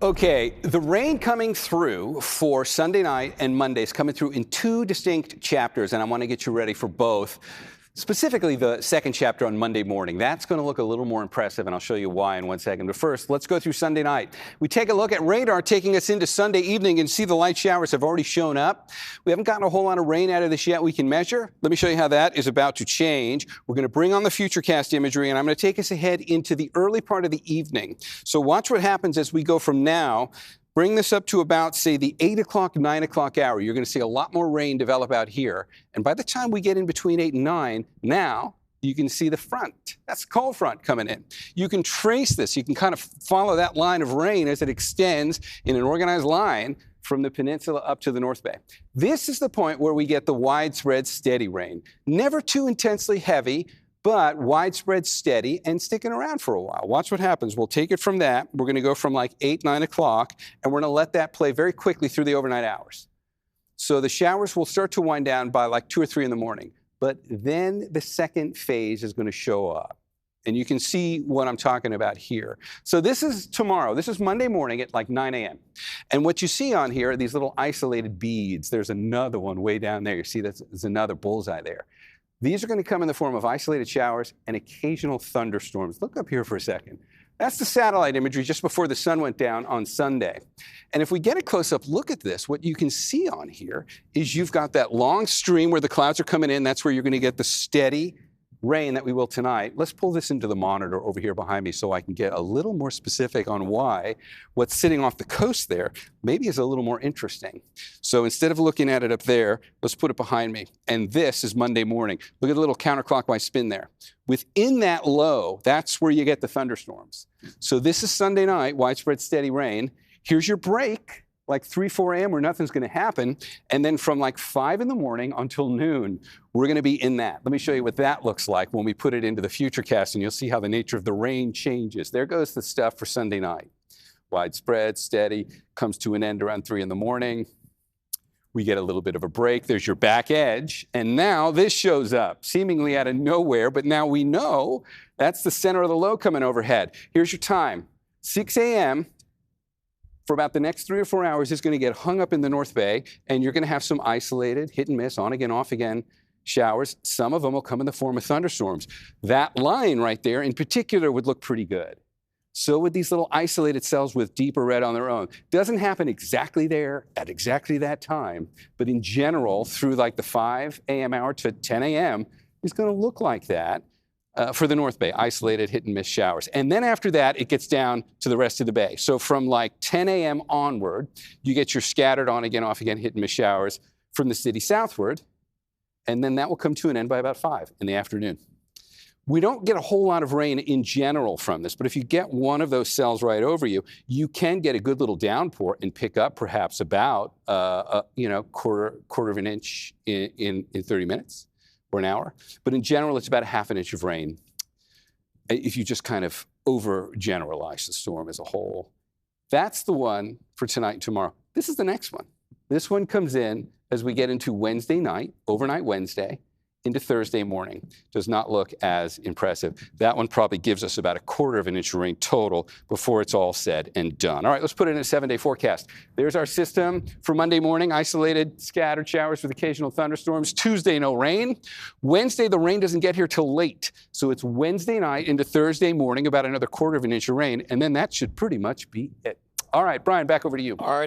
Okay, the rain coming through for Sunday night and Monday is coming through in two distinct chapters, and I want to get you ready for both. Specifically, the second chapter on Monday morning. That's going to look a little more impressive, and I'll show you why in 1 second. But first, let's go through Sunday night. We take a look at radar taking us into Sunday evening and see the light showers have already shown up. We haven't gotten a whole lot of rain out of this yet we can measure. Let me show you how that is about to change. We're going to bring on the Futurecast imagery, and I'm going to take us ahead into the early part of the evening. So watch what happens as we go from now. Bring this up to about, say, the 8 o'clock, 9 o'clock hour. You're going to see a lot more rain develop out here. And by the time we get in between 8 and 9, now you can see the front. That's the cold front coming in. You can trace this. You can kind of follow that line of rain as it extends in an organized line from the peninsula up to the North Bay. This is the point where we get the widespread steady rain. Never too intensely heavy, but widespread steady and sticking around for a while. Watch what happens. We'll take it from that. We're going to go from like 8, 9 o'clock, and we're going to let that play very quickly through the overnight hours. So the showers will start to wind down by like 2 or 3 in the morning. But then the second phase is going to show up. And you can see what I'm talking about here. So this is tomorrow. This is Monday morning at like 9 a.m. And what you see on here are these little isolated beads. There's another one way down there. You see there's another bullseye there. These are going to come in the form of isolated showers and occasional thunderstorms. Look up here for a second. That's the satellite imagery just before the sun went down on Sunday. And if we get a close-up look at this, what you can see on here is you've got that long stream where the clouds are coming in. That's where you're going to get the steady rain that we will tonight. Let's pull this into the monitor over here behind me so I can get a little more specific on why what's sitting off the coast there maybe is a little more interesting. So instead of looking at it up there, let's put it behind me. And this is Monday morning. Look at the little counterclockwise spin there. Within that low, that's where you get the thunderstorms. So this is Sunday night, widespread steady rain. Here's your break, like 3, 4 a.m. where nothing's going to happen. And then from like 5 in the morning until noon, we're going to be in that. Let me show you what that looks like when we put it into the Futurecast, and you'll see how the nature of the rain changes. There goes the stuff for Sunday night. Widespread, steady, comes to an end around 3 in the morning. We get a little bit of a break. There's your back edge. And now this shows up, seemingly out of nowhere, but now we know that's the center of the low coming overhead. Here's your time, 6 a.m. For about the next 3 or 4 hours, it's going to get hung up in the North Bay, and you're going to have some isolated, hit and miss, on again, off again showers. Some of them will come in the form of thunderstorms. That line right there in particular would look pretty good. So would these little isolated cells with deeper red on their own. Doesn't happen exactly there at exactly that time, but in general, through like the 5 a.m. hour to 10 a.m., it's going to look like that. For the North Bay, isolated hit and miss showers. And then after that, it gets down to the rest of the bay. So from like 10 a.m. onward, you get your scattered on again, off again hit and miss showers from the city southward. And then that will come to an end by about 5 in the afternoon. We don't get a whole lot of rain in general from this, but if you get one of those cells right over you, you can get a good little downpour and pick up perhaps about quarter of an inch in 30 minutes. Or an hour. But in general, it's about a ½ inch of rain if you just kind of overgeneralize the storm as a whole. That's the one for tonight and tomorrow. This is the next one. This one comes in as we get into Wednesday night, overnight Wednesday, into Thursday morning. Does not look as impressive. That one probably gives us about a ½ inch of rain total before it's all said and done. All right, let's put it in a 7-day forecast. There's our system for Monday morning, isolated scattered showers with occasional thunderstorms. Tuesday, no rain. Wednesday, the rain doesn't get here till late. So it's Wednesday night into Thursday morning, about another ½ inch of rain, and then that should pretty much be it. All right, Brian, back over to you. All right.